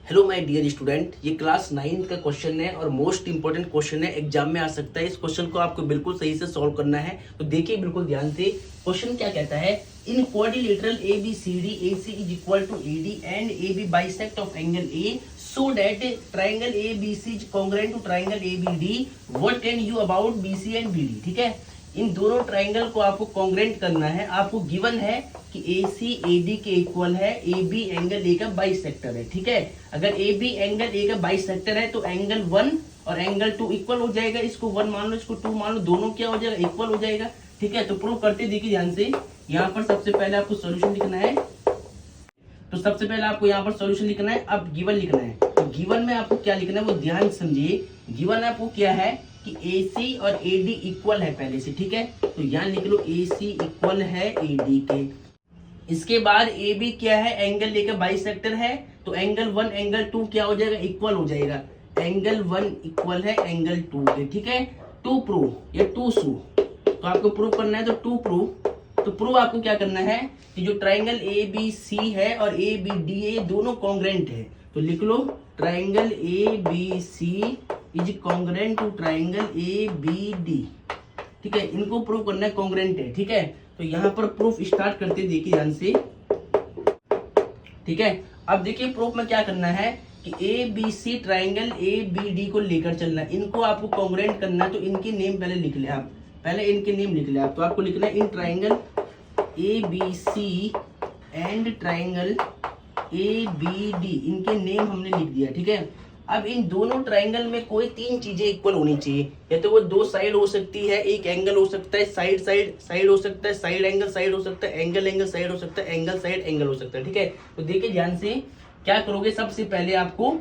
Hello my dear student, ये class 9 का question है और मोस्ट इंपोर्टेंट क्वेश्चन है। एग्जाम में आ सकता है। इस क्वेश्चन को आपको बिल्कुल सही से सॉल्व करना है। तो देखिए बिल्कुल ध्यान से, क्वेश्चन क्या कहता है। In quadrilateral ABCD AC is equal to AD and AB bisect of angle A so that triangle ABC is congruent to triangle ABD. What can you about BC and BD? ठीक है, इन दोनों triangle को आपको congruent करना है। आपको given है कि AC AD के इक्वल है, AB एंगल A का बाइसेक्टर है। ठीक है, अगर AB एंगल A का बाइसेक्टर है तो एंगल 1 और एंगल 2 इक्वल हो जाएगा। इसको 1 मान लो, इसको 2 मान लो, दोनों क्या हो जाएगा, इक्वल हो जाएगा। ठीक है, तो प्रूव करते देखिए ध्यान से। यहाँ पर सबसे पहले आपको सोल्यूशन लिखना है। तो सबसे पहले आपको यहाँ पर सॉल्यूशन लिखना है, अब गिवन लिखना है। तो गिवन में आपको क्या लिखना है वो ध्यान समझिए। गिवन आपको क्या है कि AC और AD इक्वल है पहले से। ठीक है, तो यहाँ लिख लो AC इक्वल है AD के। इसके बाद AB क्या है, एंगल A का बाइसेक्टर है, तो एंगल 1 एंगल 2 क्या हो जाएगा, इक्वल हो जाएगा। एंगल 1 इक्वल है एंगल 2 के। ठीक है, टू प्रूव या टू शो, तो आपको प्रूव करना है। तो टू प्रूव, तो प्रूव आपको क्या करना है कि जो ट्राइंगल ABC है और ABD है ये दोनों कॉन्ग्रेंट है। तो लिख लो triangle ABC is congruent to triangle ABD। ठीक है, इनको प्रूव करना है कॉन्ग्रेंट है। ठीक है, तो यहाँ पर प्रूफ स्टार्ट करते देखिए ध्यान से। ठीक है, अब देखिए प्रूफ में क्या करना है कि ABC ट्राइंगल ABD को लेकर चलना है। इनको आपको कॉन्ग्रेंट करना है, तो इनके नेम पहले लिख ले आप। पहले इनके नेम लिख ले आप। तो आपको लिखना है in triangle ABC and triangle ABD, इनके नेम हमने लिख दिया। ठीक है, अब इन दोनों ट्राइंगल में कोई तीन चीजें इक्वल होनी चाहिए। या तो वो दो साइड हो सकती है, एक एंगल हो सकता है, साइड साइड साइड हो सकता है, साइड एंगल साइड हो सकता है, एंगल एंगल साइड हो सकता है, एंगल साइड एंगल हो सकता है। ठीक है, तो देखिए ध्यान से क्या करोगे। सबसे पहले आपको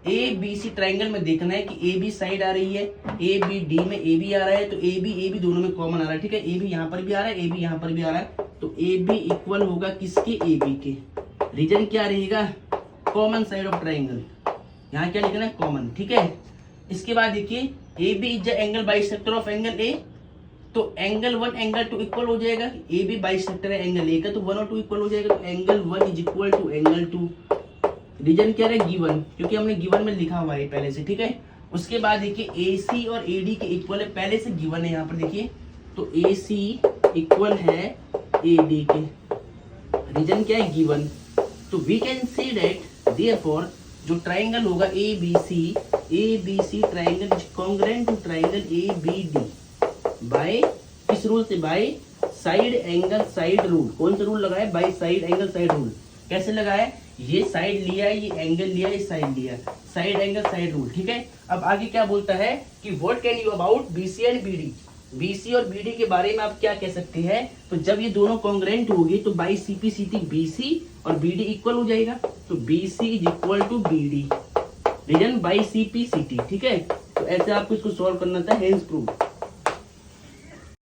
ABC ट्राइंगल में देखना है कि AB साइड आ रही है, ABD में AB आ रहा है, तो AB दोनों में कॉमन आ रहा है। ठीक है, AB यहाँ पर भी आ रहा है, AB यहाँ पर भी आ रहा है, तो AB इक्वल होगा किसके, AB के। रीजन क्या रहेगा, कॉमन साइड ऑफ ट्राइंगल। यहाँ क्या लिखना है, कॉमन। ठीक है, इसके बाद देखिए AB is the angle bisector of angle A, तो एंगल 1 एंगल 2 इक्वल हो जाएगा। AB बाइसेक्टर है एंगल A का, तो 1 और 2 इक्वल हो जाएगा, तो angle 1 is equal to angle 2। Reason क्या है, गिवन, क्योंकि हमने गिवन में लिखा हुआ है पहले से। ठीक है, उसके बाद देखिए AC और AD के इक्वल है, पहले से गिवन है यहाँ पर देखिए, तो AC इक्वल है AD के। रीजन क्या है, गिवन। तो we can see that therefore जो ट्राइंगल होगा ABC triangle is congruent to triangle ABD by किस रूल से, by side angle side rule. कौन सा रूल लगाया, by side angle side rule. कैसे लगाया, ये साइड लिया, ये एंगल लिया, ये साइड लिया, साइड एंगल साइड रूल। ठीक है, अब आगे क्या बोलता है कि what can you about BC and BD। BC और BD के बारे में आप क्या कह सकते हैं। तो जब ये दोनों कॉन्ग्रुएंट होगी तो बाई CPCT BC और BD इक्वल हो जाएगा, तो BC is equal to BD। Reason by CPCT। ठीक है, तो ऐसे आपको इसको सॉल्व करना था, हेंस प्रूफ।